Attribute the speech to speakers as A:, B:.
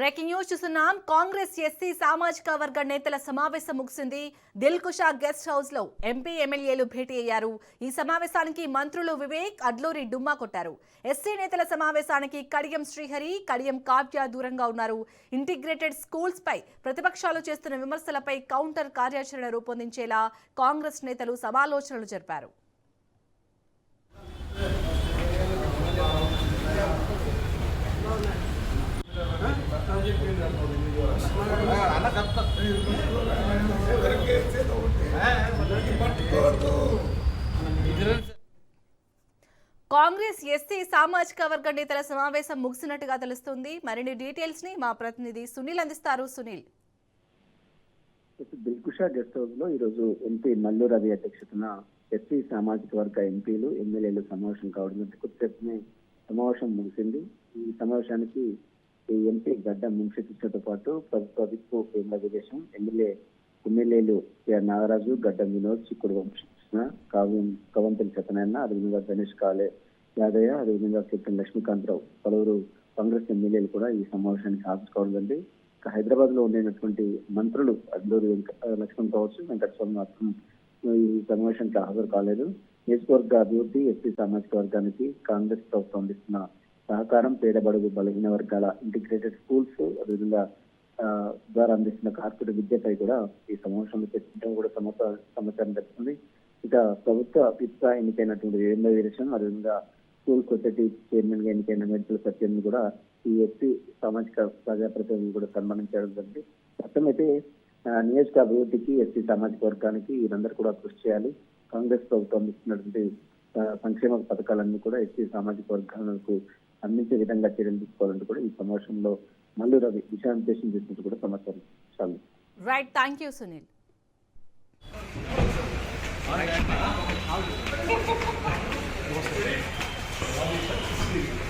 A: Breaking news చూస్తున్నాం. Congress SC సామాజిక వర్గ నేతల సమావేశం ముగిసింది. దిల్కుషా గెస్ట్ హౌస్ లో ఎంపీ ఎమ్మెల్యేలు భేటీ అయ్యారు. ఈ సమావేశానికి మంత్రులు వివేక్, అడ్లూరి డుమ్మా కొట్టారు. ఎస్సీ నేతల సమావేశానికి కడియం శ్రీహరి, కడియం కావ్య దూరంగా ఉన్నారు. ఇంటిగ్రేటెడ్ స్కూల్స్ పై ప్రతిపక్షాలు చేస్తున్న విమర్శలపై కౌంటర్ కార్యాచరణ రూపొందించేలా కాంగ్రెస్ నేతలు సమాలోచనలు జరిపారు. కాంగ్రెస్ ఎస్సీ సామాజిక వర్గ నేతల సమావేశం ముగిసినట్టుగా తెలుస్తుంది. మరిన్ని డీటెయిల్స్ ని మా ప్రతినిధి సునీల్ అందిస్తారు. సునీల్,
B: దిల్కుషా గెస్ట్ హౌస్ లో ఈరోజు ఎంపీ మల్లు రవి అధ్యక్షతన ఎస్సీ సామాజిక వర్గ ఎంపీలు ఎమ్మెల్యేలు సమావేశం కావడం కొద్దిసేపనే సమావేశం ముగిసింది. ఈ సమావేశానికి ఎంపీ గడ్డ ముంక్షితో పాటు ప్రభుత్వ విప్పు కేంద్ర విదేశం ఎమ్మెల్యేలు నాగరాజు, గడ్డ వినోద్, చిక్కుడు వంశకృష్ణ, కవంతలి సత్యనారాయణ, అదేవిధంగా గణేష్ కాలే యాదయ్య, అదేవిధంగా కెప్టెన్ లక్ష్మీకాంతరావు, పలువురు కాంగ్రెస్ ఎమ్మెల్యేలు కూడా ఈ సమావేశానికి హాజరు. హైదరాబాద్ లో ఉండేటువంటి మంత్రులు అడ్లూరి లక్ష్మణ్ కావచ్చు, వెంకటస్వామి మాత్రం ఈ సమావేశానికి హాజరు కాలేదు. నియోజకవర్గ అభివృద్ధి, ఎస్సీ సామాజిక వర్గానికి కాంగ్రెస్ ప్రభుత్వం అందిస్తున్న సహకారం, పేద బడుగు బలహీన వర్గాల ఇంటిగ్రేటెడ్ స్కూల్స్, అదేవిధంగా ద్వారా అందిస్తున్న కార్పొరేట్ విద్యపై కూడా ఈ సమావేశంలో చర్చించడం కూడా సమాచారం దక్కుతుంది. ఇక ప్రభుత్వ విప్ ఎన్నికైనటువంటి వీరేంద్ర వీరేశం, అదేవిధంగా స్కూల్ సొసైటీ చైర్మన్ గా ఎన్నికైన మెడికల్ సత్యం కూడా ఈ ఎస్సీ సామాజిక ప్రజాప్రతినిధులు కూడా సన్మానించడం జరిగింది. మొత్తం అయితే నియోజక అభివృద్ధికి, ఎస్సీ సామాజిక వర్గానికి వీరందరూ కూడా కృషి చేయాలి. కాంగ్రెస్ ప్రభుత్వం అందిస్తున్నటువంటి సంక్షేమ పథకాలన్నీ కూడా ఎస్సీ సామాజిక వర్గాలకు అందించే విధంగా చర్యలు తీసుకోవాలంటూ కూడా ఈ సమావేశంలో మల్లు రవి దిశానిర్దేశం చేసినట్టు కూడా సమాచారం. చాలు.
A: Right, thank you Sunil.
C: All right.